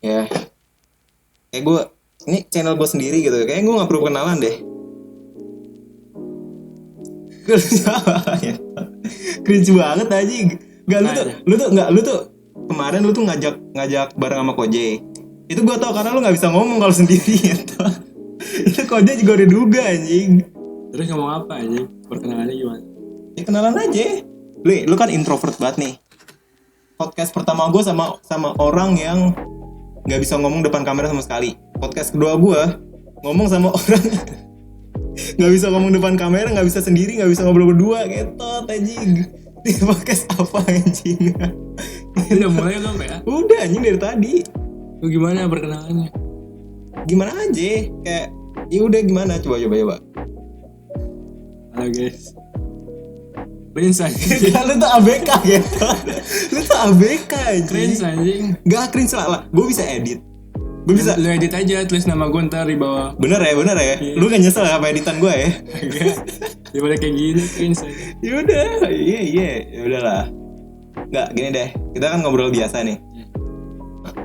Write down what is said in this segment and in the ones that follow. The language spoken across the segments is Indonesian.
Ya, kayak gue ini channel gue sendiri gitu. Kayak gue nggak perlu kenalan deh. Ya. Cringe banget aja. Gak lu tuh kemarin lu tuh ngajak bareng sama Koje. Itu gue tau karena lu nggak bisa ngomong kalau sendiri gitu. Itu Koje juga udah duga anjing. Terus ngomong apa aja? Perkenalannya gimana? Ya kenalan aja. Lu kan introvert banget nih. Podcast pertama gue sama orang yang nggak bisa ngomong depan kamera sama sekali. Podcast kedua gue ngomong sama orang nggak bisa ngomong depan kamera, nggak bisa sendiri, nggak bisa ngobrol berdua, ketot anjing. Di podcast apa anjing? Udah mulai belum ya? Udah anjing dari tadi. Lu gimana perkenalannya? Gimana aja? Kayak ya udah gimana? Coba. Halo guys. Cringe anjing. Lu tuh ABK gitu. Lu tuh ABK anjing. Cringe anjing. Gak cringe lah. Gue bisa edit. Gue bisa. Lu edit aja, tulis nama gue ntar di bawah. Bener ya. Iya. Lu gak nyesel apa editan gue ya? Agak. Daripada kayak gini cringe aja. Yaudah, iya. Ya udahlah. Nggak, gini deh. Kita kan ngobrol biasa nih.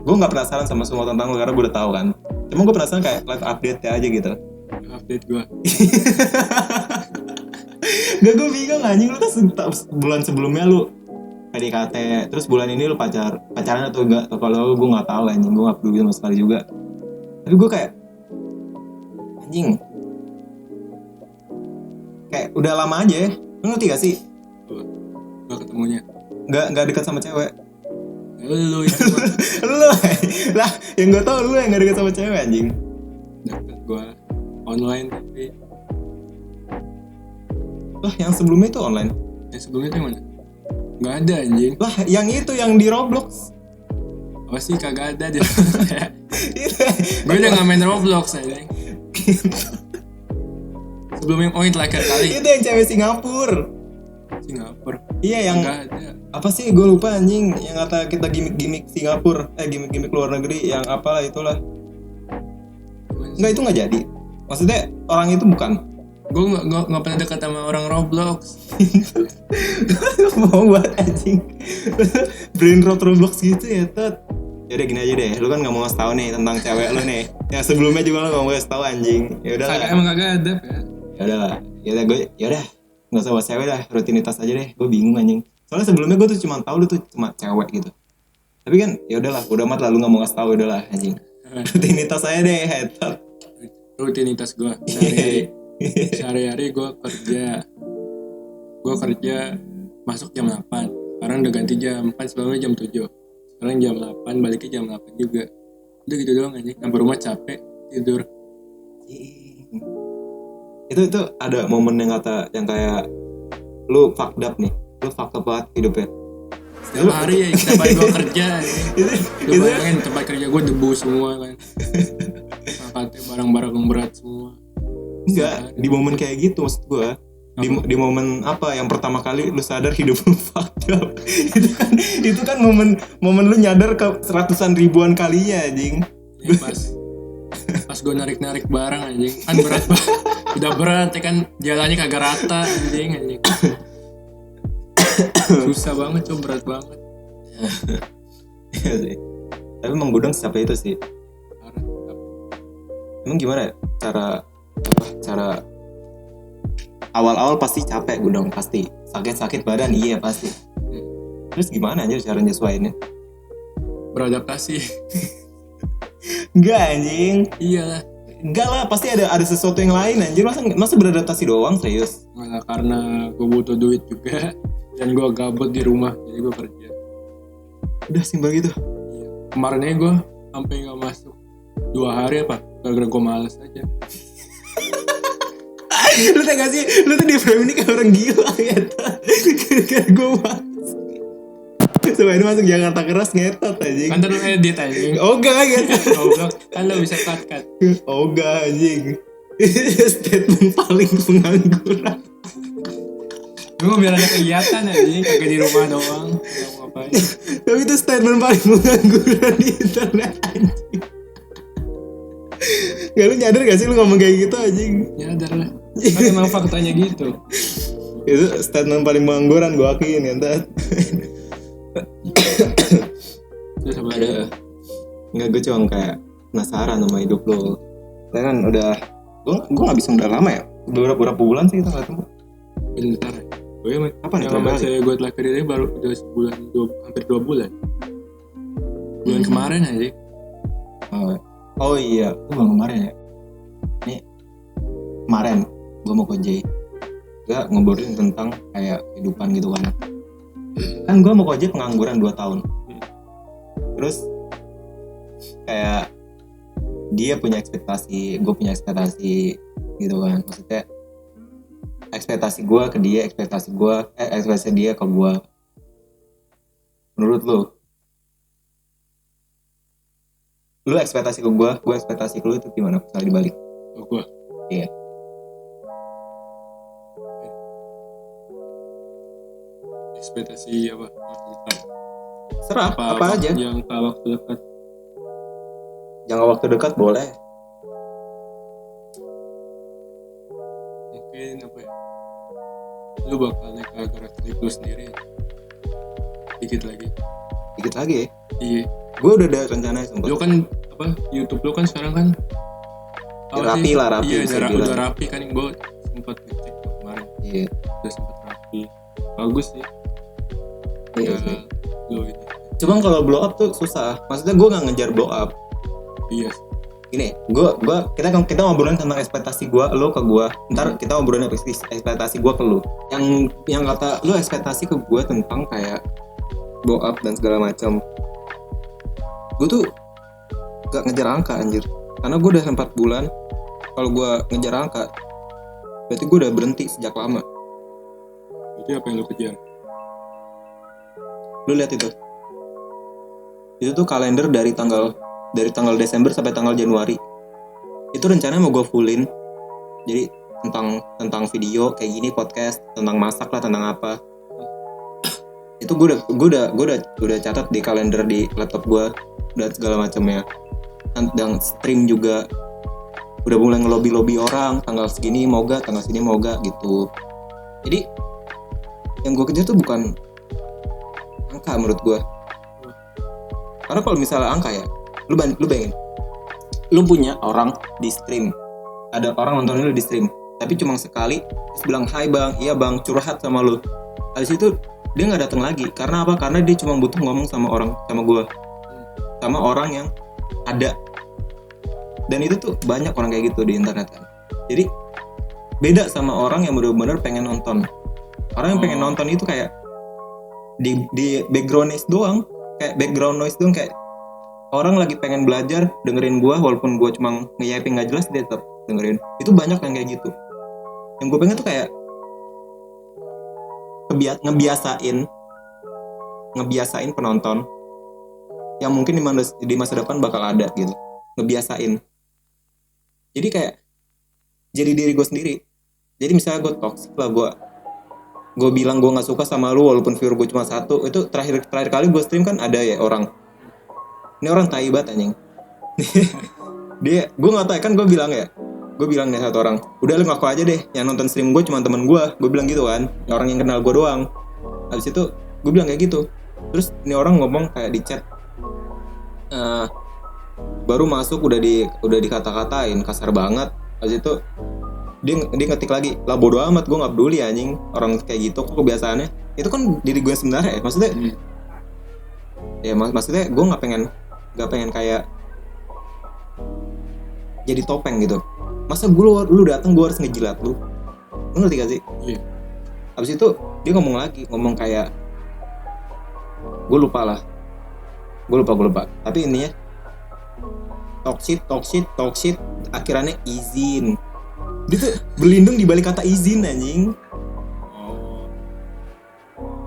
Gue nggak penasaran sama semua tentang lu karena gue udah tahu kan. Cuma gue penasaran kayak live update ya aja gitu. Update gue. Gak, gue bingung anjing. Lu kan bulan sebelumnya lu PDKT, terus bulan ini lu pacaran atau enggak? Kalau gue nggak tahu anjing, gue nggak peduli sama sekali juga. Tapi gue kayak anjing, kayak udah lama aja ya. Lu ngerti gak sih? Gue ketemunya. Nggak dekat sama cewek. Lu itu Lu lah, yang gue tahu lu yang nggak dekat sama cewek anjing. deket gue online tapi Lah, yang sebelumnya itu online. yang sebelumnya tuh yang mana? Gak ada anjing. Lah, yang itu yang di Roblox. Apa sih kagak ada dia. Gue udah gak main Roblox anjing. Sebelum yang terakhir kali Itu yang cewek Singapura. Singapura. Iya, yang Gak ada. apa sih, gue lupa anjing, yang kata kita gimmick Singapura, gimmick luar negeri, yang apalah itulah. Enggak, itu nggak jadi. Maksudnya orang itu bukan. Gue gak pernah dekat sama orang Roblox. Mau buat anjing. Brain rot Roblox gitu ya, Tot. Yaudah gini aja deh, lu kan nggak mau ngasih tahu nih tentang cewek lu nih. Yang sebelumnya juga lu nggak mau ngasih tahu anjing. Yaudah lah. Emang kagak ada ya. Yaudah lah. Yaudah nggak usah bahas cewek lah, rutinitas aja deh. Gue bingung anjing. Soalnya sebelumnya gue tuh cuma tahu lu tuh cuma cewek gitu. Tapi kan ya udahlah, udah amat lah, lu nggak mau ngasih tau, udahlah anjing. Rutinitas aja deh, head. Rutinitas gue sehari-hari gue kerja masuk jam 8. Sekarang udah ganti jam, kan sebelumnya jam 7. Sekarang jam 8, baliknya jam 8 juga. Udah gitu doang aja. Sampai rumah capek, tidur. Itu ada momen yang kayak lu fucked up nih. Lu fucked up banget hidupnya. Setiap hari ya, setiap hari gue kerja. Lu bayangin tempat kerja gue debu semua kan. Angkatnya barang-barang berat semua. Enggak, di momen kayak gitu maksud gue. Di momen apa yang pertama kali lu sadar hidup lu fucked up. itu kan momen lu nyadar ke seratusan ribuan kalinya anjing. Ya, pas gue narik barang anjing, kan berat banget. Udah berat ya kan, jalannya kagak rata anjing. Susah banget, coba berat banget. Iya sih. Tapi emang gudang sampai itu sih. Emang gimana ya cara awal-awal pasti capek gudang, pasti sakit badan, iya pasti. Terus gimana aja cara nyesuaiinnya? Beradaptasi. Enggak anjing. Iyalah. Enggak lah, pasti ada sesuatu yang lain anjir. Masa beradaptasi doang, serius? Malah karena gue butuh duit juga dan gue gabut di rumah, jadi gue kerja. Udah simpel gitu. Iya. Kemarinnya gue sampai nggak masuk 2 hari apa? Gara-gara gue males aja. Lu tau gak sih? Lu tuh di frame ini kayak orang gila ya. Gara-gara gue males. Coba ini masuk Jakarta keras ngetot anjing. Kan lu edit anjing. Ogah gitu. Goblok. Kan lu bisa cut. Ogah anjing. Statement paling pengangguran. Gue biar ada kegiatan anjing, kagak di rumah doang. Gak mau ngapain. Tapi itu statement paling pengangguran di internet anjing. Gak, lu nyadar gak sih lu ngomong kayak gitu anjing? Nyadar lah. Kan emang faktanya gitu. Itu statement paling pengangguran gue akuin ya. Terus apa lagi? Enggak, gue cuma kayak penasaran sama hidup lo. Saya kan udah, gue gak bisa udah lama ya. Beberapa bulan sih kita gak ketemu. Bentar. Gue Apa nih, sama terakhir kali? cewek gue terakhir ini baru udah sebulan, hampir 2 bulan. Bulan kemarin aja. Oh iya, itu bulan kemarin ya. Ini kemarin gue mau ke J. Gue ngobrolin tentang kayak kehidupan gitu kan. Kan gue mau ke J pengangguran 2 tahun. Terus kayak dia punya ekspektasi, gue punya ekspektasi gitu kan. Maksudnya ekspektasi gue ke dia, ekspektasi dia ke gue. Menurut lu ekspektasi ke gue ekspektasi ke lu itu gimana? Misalnya dibalik. Oh, gue. Iya. Ekspektasi apa? Maksudnya Serah, apa aja. Yang ke waktu dekat. Jangka waktu dekat boleh. Mungkin apa ya? Lu bakal naik ke karakteristik lu sendiri. Dikit lagi. Ya. Iya. Gue udah ada rencana sumpah. Lu kan apa? YouTube lu kan sekarang kan Rapi. Iya, bisa udah dibilang. rapi kan. Gue sempat ngecek kemarin. Iya. Udah sempat rapi. Bagus sih. Iya Ya, sih. lu ini. Cuman kalau blow up tuh susah. Maksudnya gue nggak ngejar blow up. Iya. Gini, kita ngobrolin tentang ekspektasi gue, lo ke gue. Ntar kita ngobrolin ekspektasi gue ke lo. Yang kata lo ekspektasi ke gue tentang kayak blow up dan segala macam. Gue tuh gak ngejar angka anjir. Karena gue udah 4 bulan. Kalau gue ngejar angka, berarti gue udah berhenti sejak lama. Itu apa yang lu kejar? Lu lihat itu tuh kalender dari tanggal Desember sampai tanggal Januari. Itu rencananya mau gue fullin. Jadi tentang video kayak gini, podcast tentang masak lah, tentang apa. Itu gue udah catat di kalender di laptop gue dan segala macamnya. Dan stream juga udah mulai ngelobi orang, tanggal segini mau gak gitu. Jadi yang gue kejar tuh bukan angka menurut gue. Karena kalau misalnya angka ya, lu bayangin, lu punya orang di stream, ada orang nontonin lu di stream, tapi cuma sekali terus bilang hai bang, iya bang, curhat sama lu. Habis itu dia nggak datang lagi. Karena apa? Karena dia cuma butuh ngomong sama gue, sama orang yang ada. Dan itu tuh banyak orang kayak gitu di internet kan. Jadi beda sama orang yang benar-benar pengen nonton. Orang yang pengen nonton itu kayak di background noise doang, kayak orang lagi pengen belajar dengerin gue, walaupun gue cuma nge-yaping nggak jelas, dia tetap dengerin. Itu banyak yang kayak gitu. Yang gue pengen tuh kayak ngebiasain penonton yang mungkin di masa depan bakal ada gitu. Ngebiasain. Jadi kayak jadi diri gue sendiri. Jadi misalnya gue toxic lah, gue bilang gue nggak suka sama lu walaupun viewer gue cuma 1. Itu terakhir kali gue stream kan ada ya orang, ini orang tai banget anjing. Dia, gue nggak tahu kan, gue bilang nih satu orang, udah lu ngaku aja deh yang nonton stream gue cuma temen gue bilang gitu kan, orang yang kenal gue doang. Habis itu gue bilang kayak gitu, terus ini orang ngomong kayak di chat, baru masuk udah dikata-katain kasar banget. Habis itu dia ngetik lagi, lah bodo amat, gue nggak peduli anjing orang kayak gitu, kok kebiasaannya. Itu kan diri gue sebenarnya ya, maksudnya ya maksudnya gue nggak pengen kayak jadi topeng gitu. Masa lu datang gue harus ngejilat lu ngerti gak sih? Iya. Habis itu dia ngomong kayak, gue lupa tapi intinya toxic akhirannya izin. Dia tuh berlindung di balik kata izin anjing.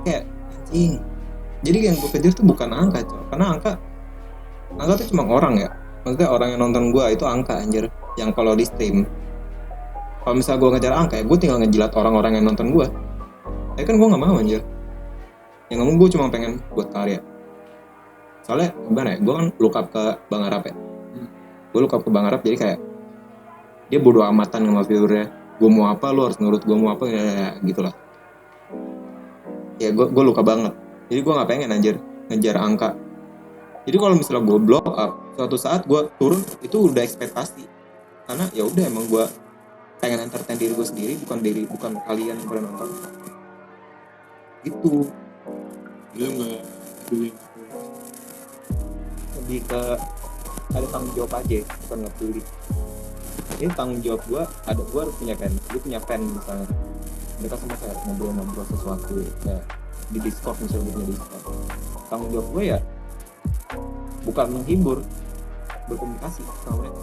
Kayak anjing. Jadi yang gue kejar tuh bukan angka, karena angka tuh cuma orang ya. Maksudnya orang yang nonton gue itu angka anjir. Yang kalau di stream, kalau misalnya gue ngejar angka ya, gue tinggal ngejilat orang-orang yang nonton gue. Tapi kan gue nggak mau anjir. Yang ngomong gue cuma pengen buat karya. Soalnya gimana ya, gue kan look up ke Bang Arap ya. Gue look up ke Bang Arap, jadi kayak dia bodo amatan sama viewernya. Gue mau apa, lu harus nurut gue mau apa, ya gitulah. Ya gue luka banget. Jadi gue nggak pengen anjir ngejar angka. Jadi kalau misalnya gue blow up, suatu saat gue turun itu udah ekspektasi, karena ya udah emang gue pengen entertain diri gue sendiri, bukan kalian yang pada nonton gitu. Lu nggak peduli. Lebih ke ada tanggung jawab aja, bukan nggak peduli. Ini tanggung jawab gue, gue harus punya fan, gue punya fan misalnya, mereka sama kayak ngobrol sesuatu kayak di Discord misalnya, gue punya Discord. Tanggung jawab gue ya bukan menghibur, berkomunikasi sama mereka.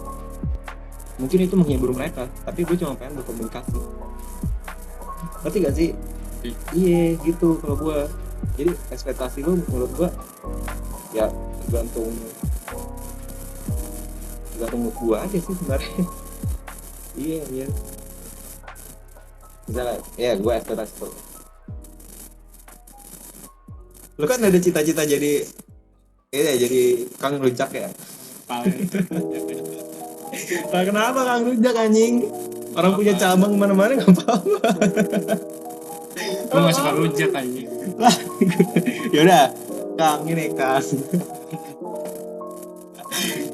Mungkin itu menghibur mereka, tapi gue cuma pengen berkomunikasi. Ngerti gak sih? Iya gitu kalau gue. Jadi ekspektasi lu menurut gue ya tergantung mood gue aja sih sebenarnya. Iya. Misalnya, ya gue ekspektasi tuh. Lu kan ada cita-cita jadi Kang Rujak ya? Paling Nah, kenapa Kang Rujak anjing? Orang punya cabang mana-mana nggak apa-apa. gue nggak suka rujak aja. Yaudah, Kang ini Kang.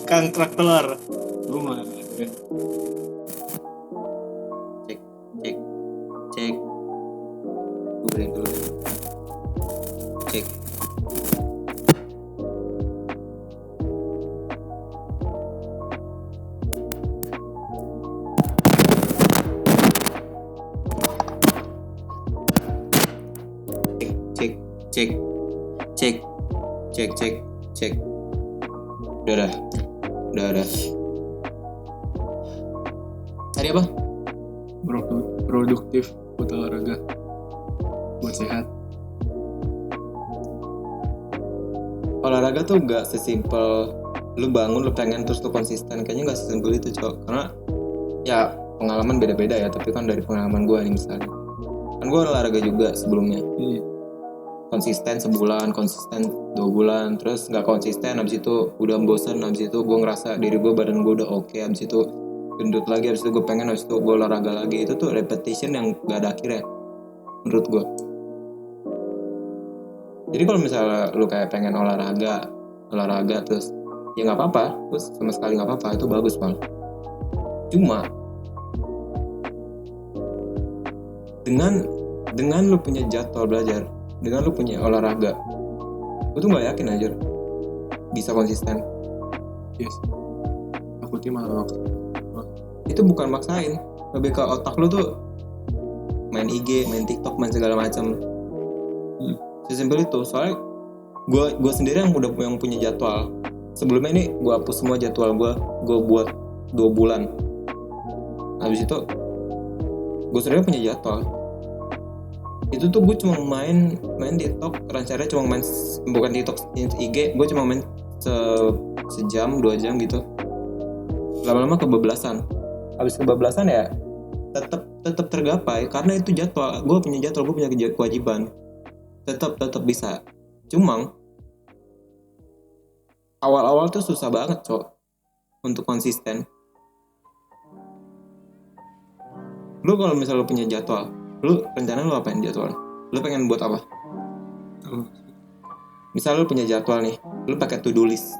Kang kerak telur. Gue mah Cek. Gue beliin dulu. Cek. Cek. Udah. Tadi apa? produktif buat olahraga, buat sehat. Olahraga tuh gak sesimpel lu bangun lu pengen terus lu konsisten, kayaknya gak sesimpel itu cok. Karena ya pengalaman beda-beda ya, tapi kan dari pengalaman gue nih misalnya, kan gue olahraga juga sebelumnya. Konsisten sebulan, konsisten 2 bulan, terus nggak konsisten, habis itu udah bosan, habis itu gue ngerasa diri gue, badan gue udah oke, habis itu gendut lagi, habis itu gue pengen, habis itu gue olahraga lagi. Itu tuh repetition yang gak ada akhirnya menurut gue. Jadi kalau misalnya lu kayak pengen olahraga terus ya nggak apa-apa, terus sama sekali nggak apa-apa, itu bagus malah. Cuma dengan lu punya jadwal belajar, dengan lu punya olahraga, gue tuh nggak yakin aja bisa konsisten. Yes. Takutnya malah Itu bukan maksain, lebih ke otak lu tuh main IG, main TikTok, main segala macam. Sesimpel itu. Soalnya gue sendiri yang punya jadwal. Sebelumnya ini gue hapus semua jadwal gue buat 2 bulan. Habis itu gue sendiri punya jadwal. Itu tuh gue cuma main TikTok, rencananya cuma main, bukan TikTok, IG, gue cuma main sejam 2 jam gitu. Lama-lama kebablasan. Habis kebablasan ya tetap tergapai karena itu jadwal. Gue punya jadwal, gue punya kewajiban. Tetap bisa. Cuma awal-awal tuh susah banget cok untuk konsisten. Lu kalau misalnya lu punya jadwal, lu rencana lu apain jadwal? Lu pengen buat apa? Misal lu punya jadwal nih, lu pakai to do list.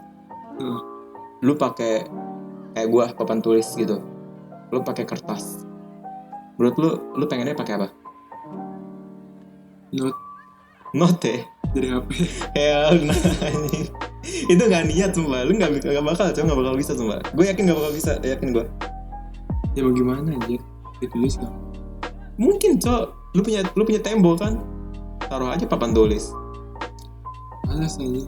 Lu pakai kayak gua papan tulis gitu. Lu pakai kertas. Menurut lu pengennya pakai apa? Note ya? dari HP. Ya anjing. Itu gak niat sumpah. Lu gak bakal bisa sumpah. Gue yakin gak bakal bisa, yakin gue. Ya mau gimana aja ditulis gak? Mungkin cok, lu punya tembok kan, taruh aja papan tulis. Males aja.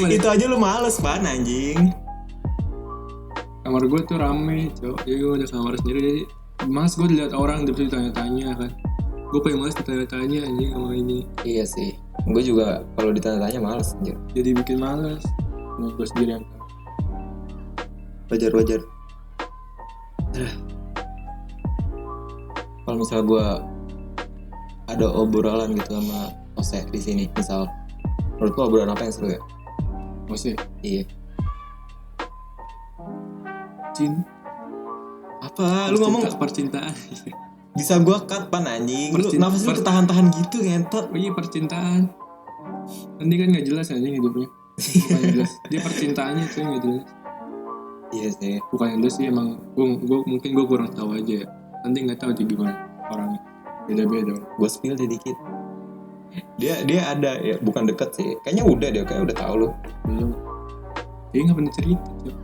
Itu aja lu males pan anjing. Kamar gue tuh rame cok, jadi gue ada kamar sendiri, jadi mas gue dilihat orang terus ditanya-tanya kan. Gue paling males ditanya-tanya anjing sama ini. Iya sih, gue juga kalau ditanya-tanya males anjir. Jadi bikin males. Nah, gue sendiri yang tahu. Wajar. Kalau misalnya gue ada obrolan gitu sama Ose di sini, misal, menurut lo obrolan apa yang seru ya? Ose? Iya. Apa? Lu ngomong percintaan. bisa gue cut pan anjing. Lu nafas lu ketahan-tahan gitu ngentot. Oh iya percintaan. Nanti kan gak jelas anjing hidupnya. Bukan yang jelas. Dia percintaannya tuh yang gak jelas. Iya sih. Bukan yang jelas sih, emang mungkin gue kurang tahu aja ya. Nanti nggak tahu dia gimana orangnya, beda-beda. Gue spill deh dikit. Dia ada ya, bukan deket sih. Kayaknya udah deh, kayak udah tahu lu. Belum. Dia nggak pernah cerita tuh.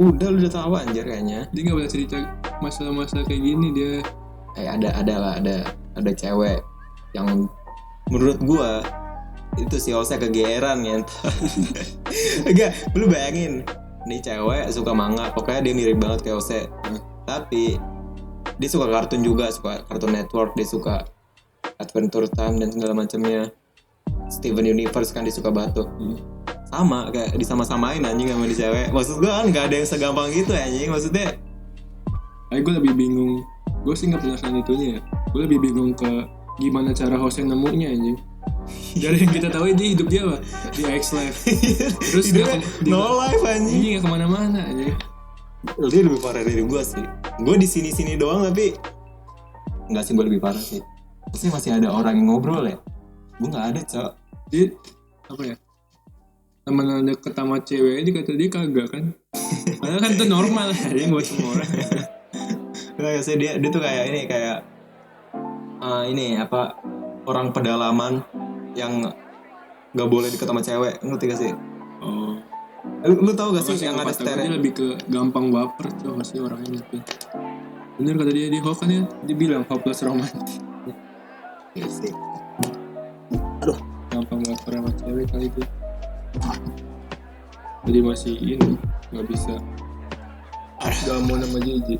Udah lu udah tahu anjir kayaknya. Dia nggak pernah cerita masalah-masalah kayak gini dia. Ada cewek yang menurut gua itu si Ose kegeeran ya. Enggak, lu bayangin nih cewek suka manga, pokoknya dia mirip banget kayak Ose. Tapi dia suka kartun juga, suka Cartoon Network, dia suka Adventure Time dan segala macamnya. Steven Universe kan dia suka batu. Sama kayak disama-samain anjing sama di cewek. Maksud gua kan gak ada yang segampang gitu anjing, maksudnya. Gue lebih bingung. Gue sih nggak penasaran itunya ya. Gue lebih bingung ke gimana cara Hosea nemunya anjing. Dari yang kita tahu dia hidup dia apa? Di X-Life. Terus dia no life anjing. Iya nggak kemana-mana anjing. Dia lebih parah dari gue sih. Gue di sini doang tapi nggak sih, gue lebih parah sih. Pasti masih ada orang yang ngobrol ya. Gue nggak ada cok. Dia apa ya? Temen deket sama cewek dia kata dia kagak kan. Padahal kan itu normal anjing buat semua orang. Nggak sih, dia tuh kayak ini kayak ini apa, orang pedalaman yang nggak boleh deket sama cewek, ngerti gak sih? Oh. Lu tau gak sih Makasih, yang ada dia lebih ke gampang baper tuh masih orangnya mungkin. Bener kata dia kan dia bilang hopeless romantic. Iya sih. Gampang baper sama cewek kali itu. Jadi masih ini nggak bisa. Gak mau nama JJ.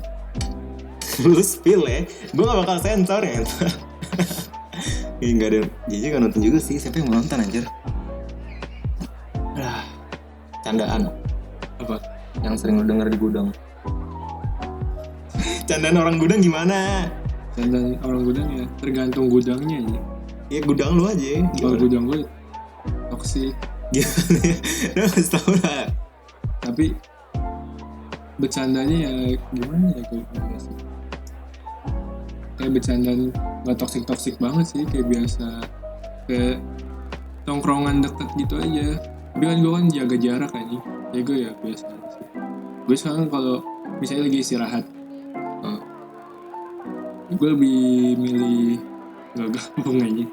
Lu spill ya, gue gak bakal sensor ya. Ih, gak ada, Jiji gak nonton juga sih, siapa yang mau nonton anjir. Candaan Apa? yang sering lu denger di gudang. Candaan orang gudang gimana? Dan orang gudang ya tergantung gudangnya ya. Ya gudang lu aja. Kalau gudang gue toksik. Gimana ya? Lu harus tau lah. Tapi bercandanya ya gimana ya kayak biasa. Kayak bercandaan gak toksik banget sih, kayak biasa. Kayak tongkrongan deket gitu aja. Tapi kan gue kan jaga jarak aja. Ya gue ya biasa aja sih. Gue sekarang kalau misalnya lagi istirahat, gue lebih milih gak gabung aja.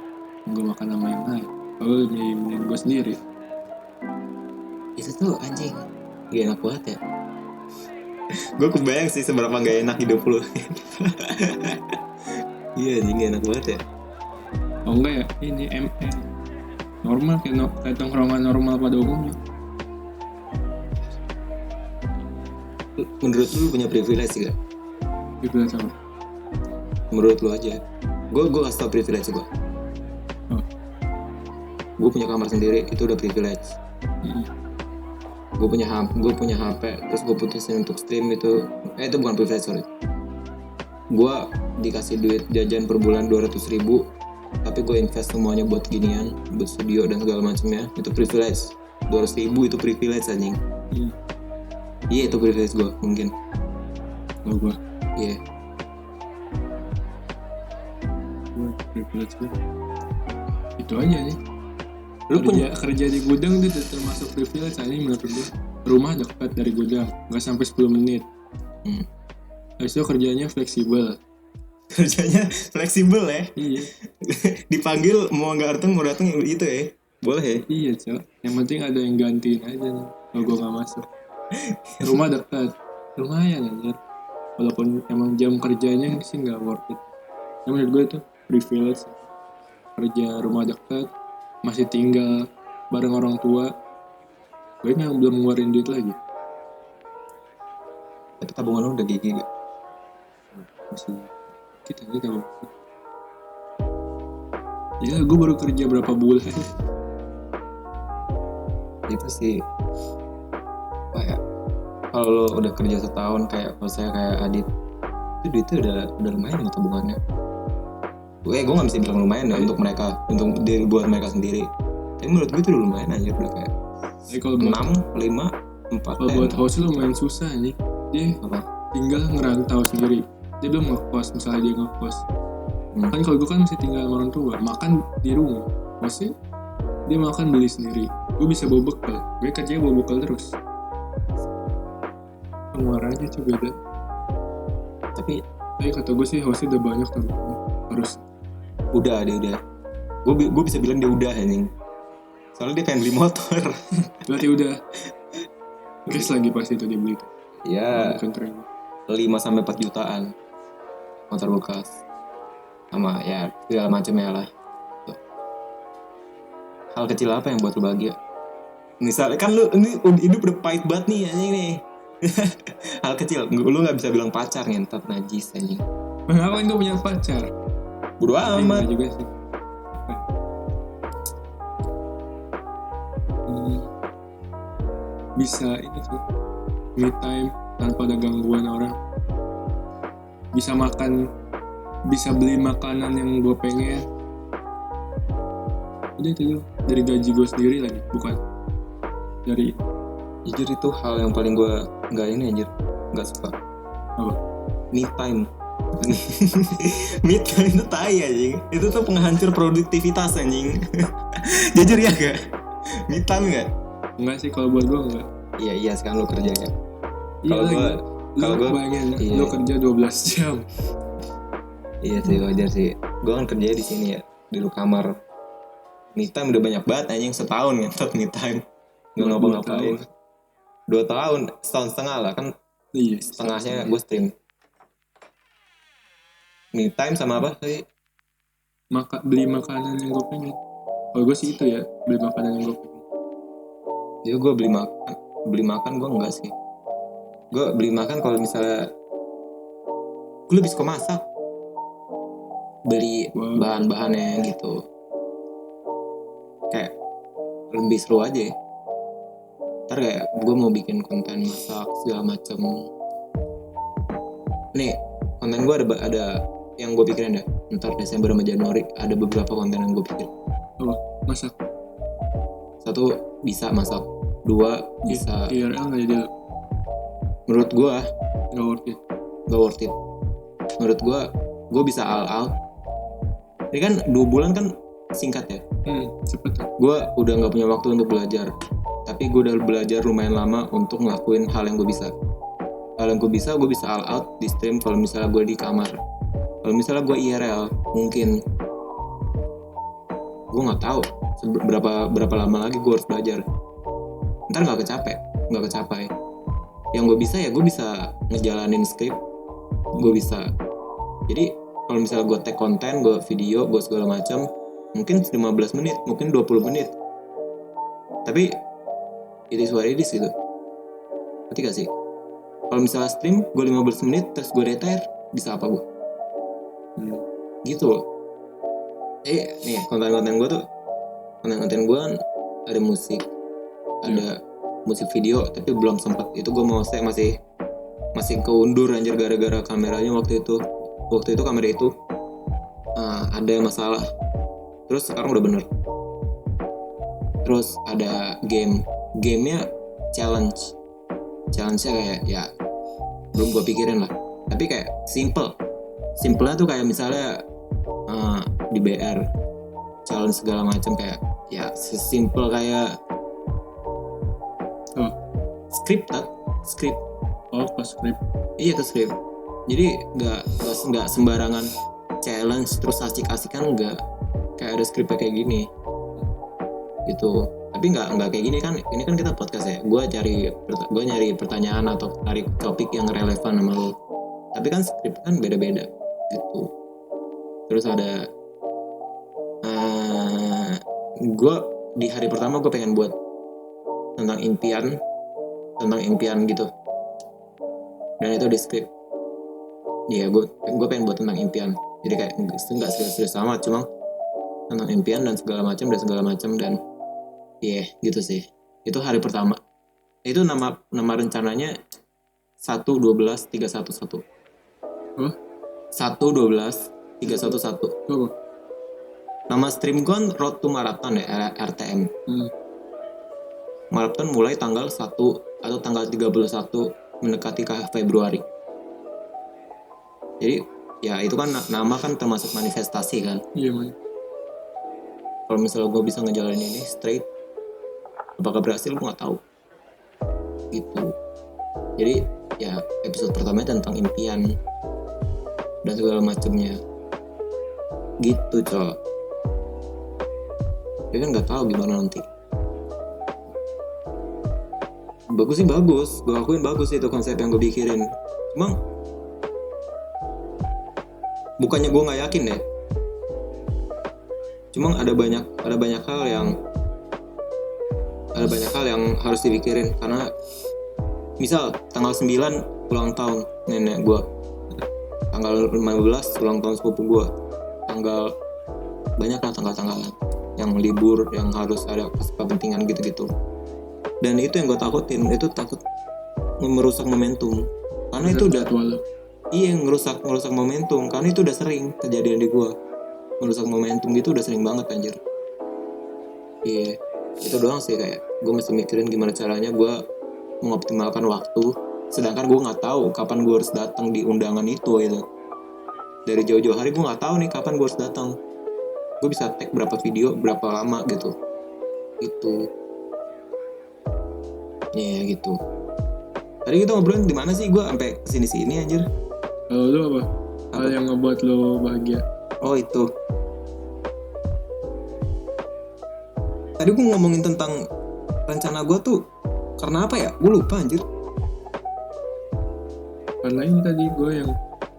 Gue makan sama yang lain. Kalau lebih milih gue sendiri. Itu tuh anjing gak enak banget ya. Gue kebayang sih seberapa gak enak hidup lu. Iya anjing gak enak banget ya. Oh enggak ya, ini ME normal kayak tongkrongan normal pada umumnya. Menurut lu punya privilege gak? Privilege apa? Menurut lu aja. Gue kasih tau privilege gue. Gue punya kamar sendiri, itu udah privilege. Gue punya HP, terus gue putusin untuk stream itu bukan privilege, sorry. Gue dikasih duit jajan per bulan 200.000, tapi gue invest semuanya buat ginian, buat studio dan segala macamnya. Itu privilege. 200.000 itu privilege anjing. Iya itu privilege gue mungkin. Kalau gue Iya. privilege gue itu aja nih. Lu kerja di gudang itu termasuk privilege aja menurut gue. Rumah dekat dari gudang, nggak sampai 10 menit. Habis itu kerjanya fleksibel. Kerjanya fleksibel ya. Iya. Dipanggil mau datang itu ya. Boleh ya. Iya cok. Yang penting ada yang gantiin aja nih. Kalau gue nggak masuk. Rumah dekat, lumayan anjir. Walaupun emang jam kerjanya sih nggak worth it. Yang menurut gue tuh privilege. Kerja rumah dekat, masih tinggal bareng orang tua. Gue yang belum ngeluarin duit lagi. Tapi tabungan lu udah gigi gak? Masih kita tabung. Ya gue baru kerja berapa bulan. Itu sih kayak kalau lo udah kerja setahun, kayak kalau saya kayak Adit, itu duitnya udah lumayan loh tabungannya. Gue gak bisa bilang lumayan ya untuk mereka, buat mereka sendiri. Tapi menurut gue itu udah lumayan aja, udah kayak 6, 5, 4. Kalau buat host lu lumayan susah nih. Dia tinggal ngerantau sendiri. Dia belum ngekos, misalnya dia ngekos. Kan kalau gue kan masih tinggal sama orang tua, makan di rumah. Pasti dia makan beli sendiri. gue bisa bawa bekal, gue kerjanya bawa bekal terus. Pengeluarannya coba beda. Tapi Kata gue sih harusnya udah banyak tuh, harus. udah. Gue bisa bilang dia udah anjing. Soalnya dia pengen beli motor. Berarti udah gas lagi pasti itu dia beli itu. Ya, Bukan keren. 5-4 jutaan motor bekas. Sama ya segala macamnya lah. Tuh. Hal kecil apa yang buat lu bahagia? Misalnya kan lu ini hidup udah pahit banget nih anjing nih. Hal kecil, lu gak bisa bilang pacar ngentot najis anjing. Kenapa gue punya pacar? Bodo amat. Enggak juga sih. Bisa ini sih, me time tanpa ada gangguan orang. Bisa makan, bisa beli makanan yang gue pengen. Udah itu dari gaji gue sendiri lagi, bukan dari Jujur itu hal yang paling gue nggak ini anjir, nggak suka. apa? Me time. Me time itu tai anjing. Itu tuh penghancur produktivitas anjing. Jujur ya gak? Me time gak? Enggak sih, kalau buat gue enggak. Iya sekarang lu kerja ya. Iya Kalau lagi. kalau Lu gua- bayangin, iya. lu kerja 12 jam. Iya sih wajar sih. Gue kan kerjanya di sini ya, di lu kamar. Me time udah banyak banget anjing, setahun ngentot me time. Gak 2 ngapa-ngapain. tahun. 2 tahun, setahun setengah lah kan, Iya. setengahnya gue stream. Me time sama apa tadi? Beli makanan yang gue pengen. Kalau gue sih itu ya, beli makanan yang gue pengen. Ya gue beli makan gue enggak sih. Gue beli makan kalau misalnya gue lebih suka masak, beli Wow. bahan-bahannya gitu, kayak lebih seru aja. Ntar kayak gue mau bikin konten masak segala macem. Nih konten gue ada yang gue pikirin ya. Ntar Desember sama Januari ada beberapa konten yang gue pikir. Apa? Masak. 1 bisa masak, 2 bisa. IRL nggak jadi, Menurut gue nggak worth it. gak worth it. Menurut gue bisa all out. Ini kan 2 bulan kan singkat ya. Cepet tuh. Gue udah nggak punya waktu untuk belajar, tapi gue udah belajar lumayan lama untuk ngelakuin hal yang gue bisa. Hal yang gue bisa all out di stream kalau misalnya gue di kamar. Kalau misalnya gue IRL mungkin gue nggak tahu berapa lama lagi gue harus belajar. Ntar nggak kecapai. Yang gue bisa ya gue bisa ngejalanin skrip, gue bisa. Jadi kalau misalnya gue tag konten, gue video, gue segala macam, mungkin 15 menit, mungkin 20 menit. Tapi it is what it is gitu. Ngerti gak sih? Kalau misalnya stream, gue 15 menit, terus gue retire, bisa apa gue? Gitu loh. Nih konten-konten gue tuh, konten-konten gue kan ada musik, ada musik video, tapi belum sempat. Itu gue mau masih keundur anjir gara-gara kameranya waktu itu kamera itu ada masalah. Terus sekarang udah bener. Terus ada gamenya challenge-nya kayak ya belum gue pikirin lah, tapi kayak simpelnya tuh kayak misalnya di BR challenge segala macam, kayak ya sesimpel kayak skrip. Oh, ke skrip. Iya ke skrip. Jadi nggak sembarangan challenge terus asik-asikan, nggak kayak ada skripnya kayak gini gitu. Tapi nggak kayak gini kan, ini kan kita podcast ya, gue nyari pertanyaan atau cari topik yang relevan sama lo. Tapi kan skrip kan beda-beda gitu. Terus ada gue di hari pertama gue pengen buat tentang impian gitu, dan itu di skrip. Iya, gue pengen buat tentang impian, jadi kayak nggak serius amat, cuma tentang impian dan segala macam dan gitu sih. Itu hari pertama. Itu nama rencananya 1-12-3-1-1. Huh? 1-12-3-1-1. Apa? Nama stream gue Road to Marathon ya, RTM. Marathon mulai tanggal 1 atau tanggal 31 mendekati ke Februari. Jadi ya itu kan nama kan termasuk manifestasi kan. Iya man. Kalau misalnya gue bisa ngejalanin ini straight, apakah berhasil gue nggak tahu gitu. Jadi ya episode pertamanya tentang impian dan segala macamnya gitu cok. Dia kan nggak tahu gimana nanti. Bagus sih bagus, gue akuin bagus itu konsep yang gue pikirin. Cuma bukannya gue nggak yakin deh. Cuma ada banyak hal yang harus dipikirin. Karena misal tanggal 9 ulang tahun nenek gue, tanggal 15 ulang tahun sepupu gue, banyak lah tanggal-tanggalan yang libur, yang harus ada kepentingan gitu-gitu. Dan itu yang gue takutin, itu takut merusak momentum. Karena itu udah ngerusak momentum. Karena itu udah sering kejadian di gue. Merusak momentum gitu udah sering banget anjir. Iya, itu doang sih, kayak gue mesti mikirin gimana caranya gue mengoptimalkan waktu. Sedangkan gue nggak tahu kapan gue harus datang di undangan itu gitu. Dari jauh-jauh hari gue nggak tahu nih kapan gue harus datang. Gue bisa tag berapa video, berapa lama gitu. Itu. Iya gitu. Tadi kita ngobrolin di mana sih? Gue sampai kesini anjir. Kalau lu apa? Hal yang ngebuat lu bahagia? Oh itu. Tadi gue ngomongin tentang rencana gue tuh karena apa ya? Gue lupa anjir. Karena ini tadi gue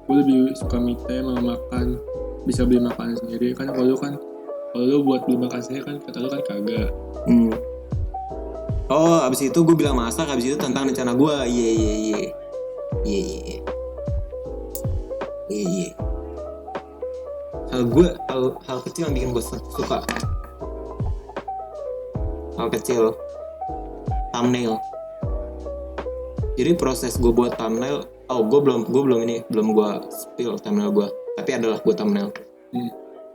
lebih suka me time sama makan, bisa beli makanan sendiri. Kan kalau lu buat beli makan sendiri kan kata lu kan kagak. Oh, abis itu gue bilang masak, abis itu tentang rencana gue. Iya. Hal kecil yang bikin gue suka. Hal kecil. Thumbnail. Jadi proses gue buat thumbnail, gue belum gue spill thumbnail gue. Tapi adalah gue thumbnail.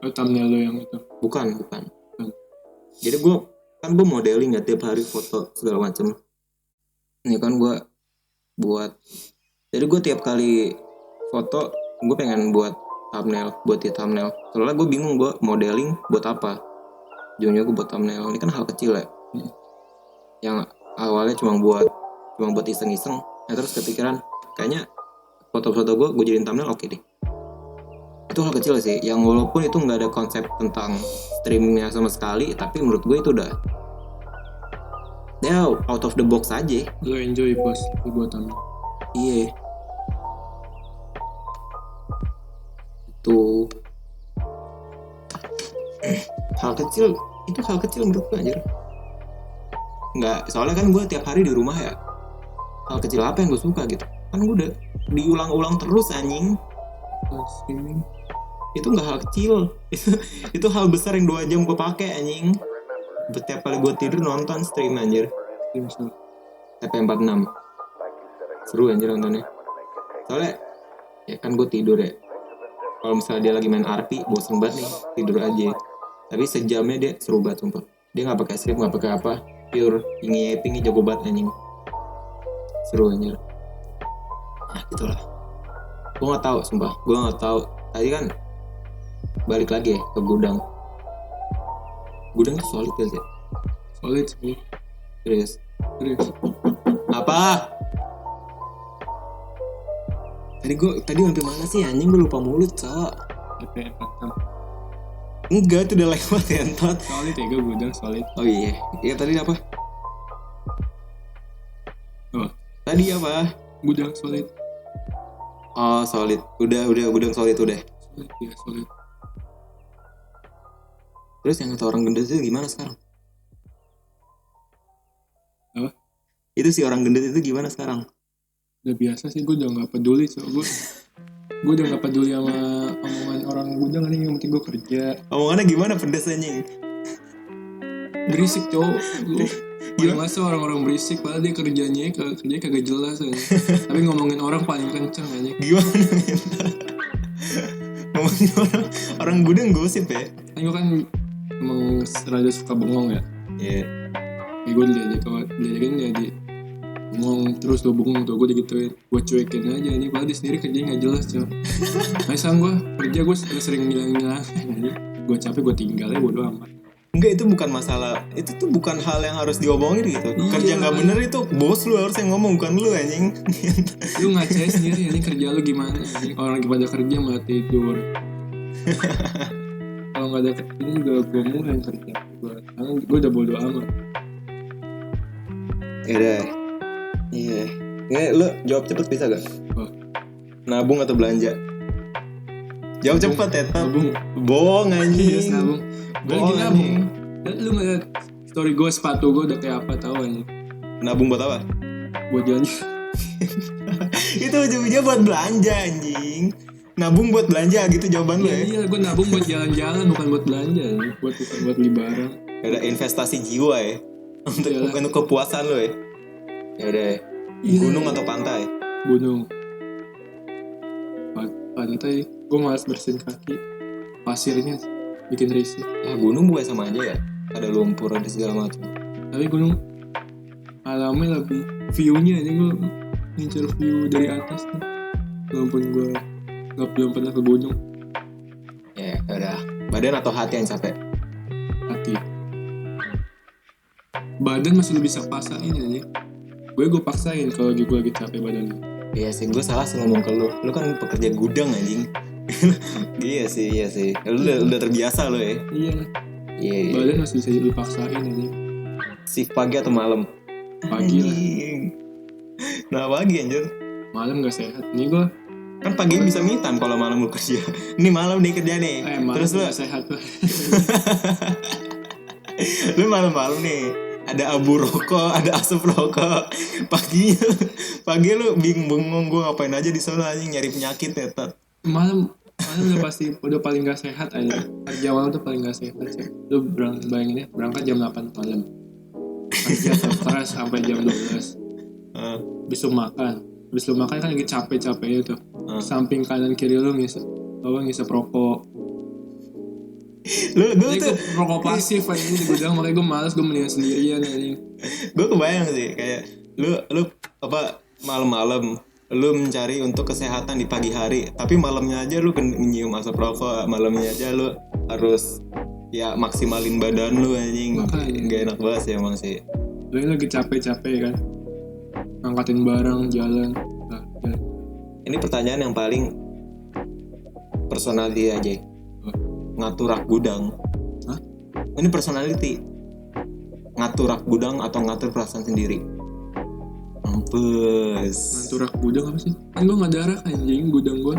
Oh, thumbnail lo yang itu? Bukan. Jadi gue modeling ya tiap hari foto segala macem. Ini kan gue buat. Jadi gue tiap kali foto gue pengen buat thumbnail. Soalnya gue bingung gue modeling buat apa. Ujungnya gue buat thumbnail. Ini kan hal kecil ya. Yang awalnya cuma buat iseng-iseng. Terus kepikiran kayaknya foto-foto gue jadiin thumbnail oke deh. Itu hal kecil sih, yang walaupun itu nggak ada konsep tentang streamingnya sama sekali, tapi menurut gue itu udah out of the box aja. Lo enjoy bos buatan. Iya. Itu hal kecil menurut gue anjir. Nggak, soalnya kan gue tiap hari di rumah ya. Hal kecil apa yang gue suka gitu? Kan gue udah diulang-ulang terus anjing. Streaming itu nggak hal kecil, itu hal besar yang 2 jam gue pakai anjing. Setiap kali gue tidur nonton stream anjir. TP46 seru anjir nontonnya. Soalnya ya kan gue tidur ya. Kalau misalnya dia lagi main RP bosen banget nih, tidur aja. Tapi sejamnya dia seru banget sumpah. Dia nggak pakai script, nggak pakai apa, pure ingin jago banget anjing. Seru anjir. Nah gitulah. Gue nggak tahu sumpah. Tadi kan balik lagi ya ke gudang. Gudang tuh solid gak sih? Solid sih. Serius. Apa? Tadi sampai mana sih anjing, gue lupa mulut cok. TP46. Enggak, itu udah lewat ya entot. Solid ya, gue gudang solid. Oh iya. Iya tadi apa? Apa? Tadi apa? Gudang solid. Oh solid. Udah gudang solid udah. Solid ya, solid. Terus yang kata orang gendut itu gimana sekarang? Apa? Itu si orang gendut itu gimana sekarang? Udah biasa sih, gue udah gak peduli. So, gue udah gak peduli sama omongan orang gudang nih, yang penting gue kerja. Omongannya gimana, pedes anjing? Berisik cowok. Paling masa orang-orang berisik, padahal dia kerjanya kagak jelas aja. Tapi ngomongin orang paling kenceng aja. Gimana? Ngomongin orang gudang gosip ya? Kan gue kan emang rada suka bengong ya. Iya. Ya gue diajakin jadi bengong terus tuh, bengong tuh gue digituin, gue cuekin aja ini, padahal dia sendiri kerjanya nggak jelas coy. Nah sang gue kerja gue sering ngilang-ngilang, gue capek gue tinggal aja bodo amat. Enggak, itu bukan masalah, itu tuh bukan hal yang harus diomongin gitu. Iya, Kerja nggak kan. bener itu bos lu harus yang ngomong, bukan lu anjing. Lu ngacain sendiri ini kerja lu gimana anjing. Orang lagi pada kerja malah tidur. Kalau nggak ada ini juga gue mulai kerja karena gue udah bodo amat. Iya. Iya. Nggak, lu jawab cepet bisa gak? Apa? Nabung atau belanja? Jawab cepet ya, Tat. Nabung. Bohong Iya, anjing. nabung. Gue lagi Bohong nabung. anjing. Dan lu ngeliat story gue, sepatu gue udah kayak apa tau aja. Nabung buat apa? Buat jalan. Itu ujung-ujungnya buat belanja anjing. Nabung buat belanja gitu jawaban lu ya. Iya, gue nabung buat jalan-jalan bukan buat belanja ya. Bukan buat beli barang. Ada investasi jiwa ya. Untuk Iyalah. untuk kepuasan lu ya. Ya udah. Iya. Gunung atau pantai? Gunung. Pantai, gue malas bersihin kaki. Pasirnya bikin risih. Ya gunung bukan sama aja ya. Ada lumpur, ada segala macam. Tapi gunung alamnya lebih view-nya ini gue ngincer view dari atas tuh. Walaupun gue belum pernah ke gunung. Ya udah. Badan atau hati yang capek? Hati. Badan masih lu bisa paksain aja. Gue paksain kalau gue lagi capek badan. Iya sih, gue salah sih ngomong ke lu. Lu kan pekerja gudang anjing. Iya sih. Lu udah terbiasa lu ya. Iya. Iya. Badan masih bisa lu paksain aja. Shift pagi atau malam? Pagi lah. Anjing. Nah pagi anjir. Malam gak sehat. Ini gue Kan pagi bisa me time kalau malam lu kerja. Ini malam nih kerja nih. malam Terus lu gak sehat lah. lu malam-malam nih ada abu rokok, ada asap rokok. Pagi lu bingung gue ngapain aja di sana anjing, nyari penyakit ya, Tat. Malam udah pasti udah paling gak sehat aja. Kerja malam tuh paling gak sehat sih. Lu bayangin ya, berangkat jam 8 malam. Kerja stres sampai jam 12. Habis lu makan kan lagi capek-capeknya tuh. Samping kanan kiri lu ngisep rokok. Gue Ini tuh gue rokok pasif aja di gudang, makanya gue males, gue mendingan sendirian aja. gue kebayang sih kayak lu apa malam-malam lu mencari untuk kesehatan di pagi hari, tapi malamnya aja lu nyium asap rokok, malamnya aja lu harus ya maksimalin badan lu anjing. Makanya. Gak enak banget sih emang sih. Lu ini lagi capek-capek kan, ngangkatin barang, jalan. Ini pertanyaan yang paling personality aja. Ngatur rak gudang. Hah? Ini personality. Ngatur rak gudang atau ngatur perasaan sendiri? Mampus. Ngatur rak gudang apa sih? Kan gue gak ada rak anjing, gudang gue.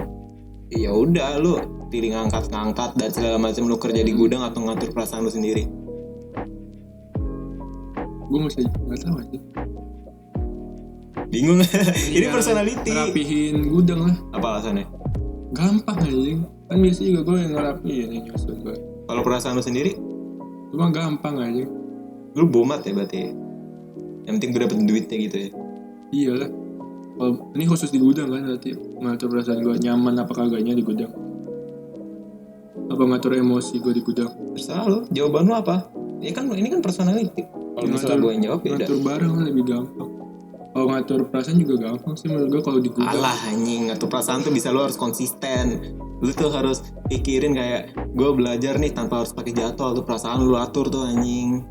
Ya udah lu pilih ngangkat dan segala macam, lu kerja di gudang atau ngatur perasaan lu sendiri? Gue gak tau aja. Bingung. Ini personality. Ngerapihin gudang lah. Apa alasannya? Gampang anjing. Kan biasanya juga gue yang ngerapihin yang nyusun gue. Kalau perasaan lu sendiri, Cuma gampang aja. lu bomat ya berarti. Yang penting gue dapet duitnya gitu ya. Iyalah. Kalau ini khusus di gudang kan berarti ngatur perasaan gue nyaman apa kagaknya di gudang. Apa ngatur emosi gue di gudang. Terserah lu, jawaban lu apa? Ya kan ini kan personality. Kalau misalnya gue yang jawab ya udah. Ngatur barang kan lebih gampang. Kalau ngatur perasaan juga gampang sih menurut gue kalau di gudang. Alah anjing, ngatur perasaan tuh bisa lu harus konsisten. Lu tuh harus pikirin kayak gue belajar nih tanpa harus pakai jadwal, tuh perasaan lu atur tuh anjing.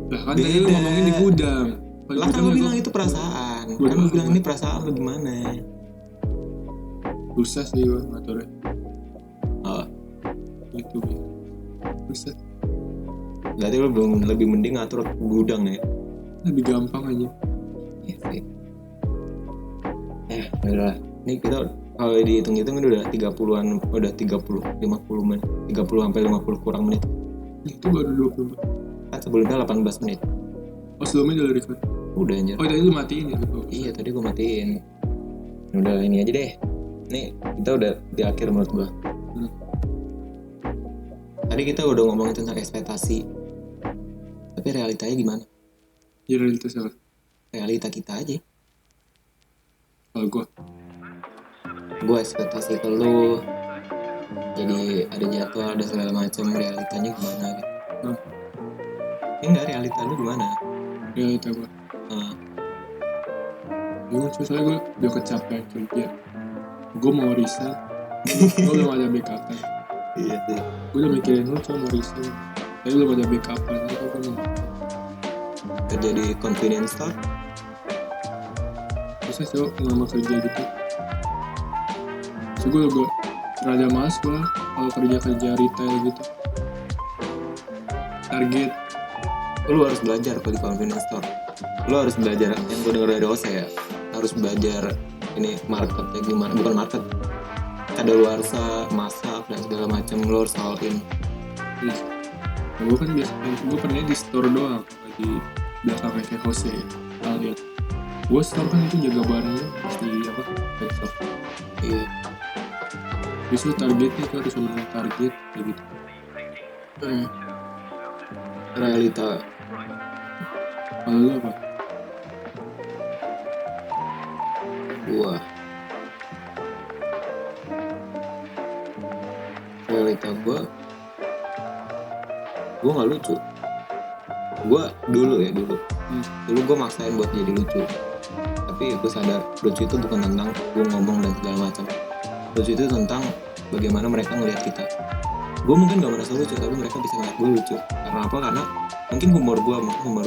Lah kan tadi lu ngomongin di gudang. Kalau Lah di kan gudang lu ya bilang gua- itu perasaan. Gua Kan lu doang. bilang ini perasaan lu gimana? Susah sih gue ngaturnya. Oh, Gitu. Susah. berarti lu belum lebih mending ngatur gudang ya? Lebih gampang aja. Iya sih. Udah. Ini kita kalau dihitung-hitung ini udah 30-an, udah 30, 50 menit. 30 sampai 50 kurang menit. Itu baru 20 menit. Kan sebelumnya 18 menit. Oh sebelumnya udah record. Udah anjir. Oh tadi lu matiin ya? Iya, tadi gue matiin. Udah ini aja deh. Nih, kita udah di akhir menurut gue. Tadi kita udah ngomongin tentang ekspektasi. Tapi realitanya gimana? Ya realitas apa? Realita kita aja. Kalau gue Gue ekspektasi ke lu. Jadi ada jadwal, ada segala macam. Realitanya gimana gitu. Ini enggak, realita lu gimana? realita gue. Gue soalnya gue udah kecapean kerja. Gue mau resign. Gue belum ada backup. Iya sih. Gue udah mikirin lu coba mau resign. tapi belum ada backupan gitu kan. Kerja di convenience store. Bisa sih ngelamar kerja gitu. So gue juga rada males gue kalau kerja retail gitu. Target Lu harus belajar kalau di convenience store. Lu harus belajar, yang gue denger dari Ose ya, harus belajar ini marketnya gimana, bukan market, kadaluarsa, masak dan segala macam. Lu harus all in. Yes. Nah, gue kan biasa, gue pernah di store doang, di belakang kayak Jose ya. Kalian, gue store kan itu jaga barangnya pasti apa? Besok. Iya. Justru targetnya tuh harus memenuhi target kayak gitu. Realita. Kalau lu apa? Realita gue nggak lucu. Gue dulu gue maksain buat jadi lucu, tapi gue sadar lucu itu bukan tentang gue ngomong dan segala macam. Lucu itu tentang bagaimana mereka ngelihat kita. Gue mungkin gak merasa lucu, tapi mereka bisa ngeliat gue lucu. Karena apa? Karena mungkin humor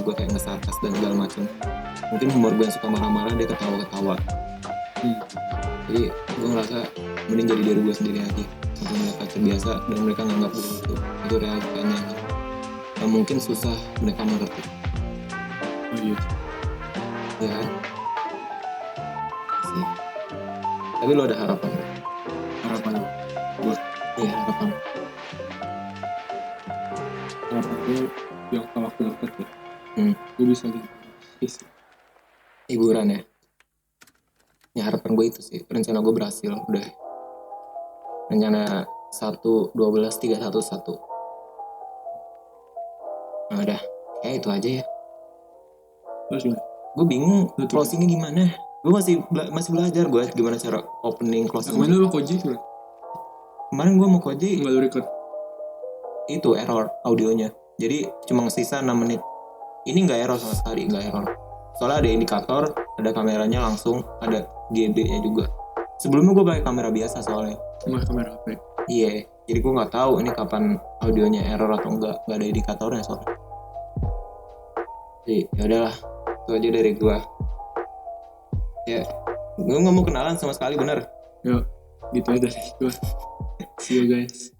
gue kayak ngesarkas dan segala macam. Mungkin humor gue yang suka marah-marah, dia ketawa-ketawa. Jadi gue ngerasa mending jadi diri gue sendiri aja sampai mereka terbiasa dan mereka nganggap gue lucu. Itu realitanya yang mungkin susah mereka mengerti. Oh iya. Ya kan? Sih. Tapi lo ada harapan? Harapan gue. Iya, harapan. Harapan gue yang kalau aku dapet ya. Gue bisa lihat Hiburan ya. Ya harapan gue itu sih. Rencana gue berhasil. Udah. Rencana 1-12-3-1-1. Nah udah. Kayak itu aja ya. terus gimana? Gue bingung Betul. closingnya gimana. Gue masih belajar gue gimana cara opening closing. Kemarin lu Koji kan? Kemarin gue mau Koji Nggak lu record? itu error audionya. Jadi cuma sisa 6 menit. Ini nggak error sama sekali, nggak error. Soalnya ada indikator, ada kameranya langsung, ada GB-nya juga. Sebelumnya gue pakai kamera biasa soalnya. Cuma kamera HP. Iya, jadi gue nggak tahu ini kapan audionya error atau enggak ada indikatornya soalnya. Jadi ya udahlah, itu aja dari gue. Ya, gue nggak mau kenalan sama sekali, bener. Ya, gitu aja dari gue. See you guys.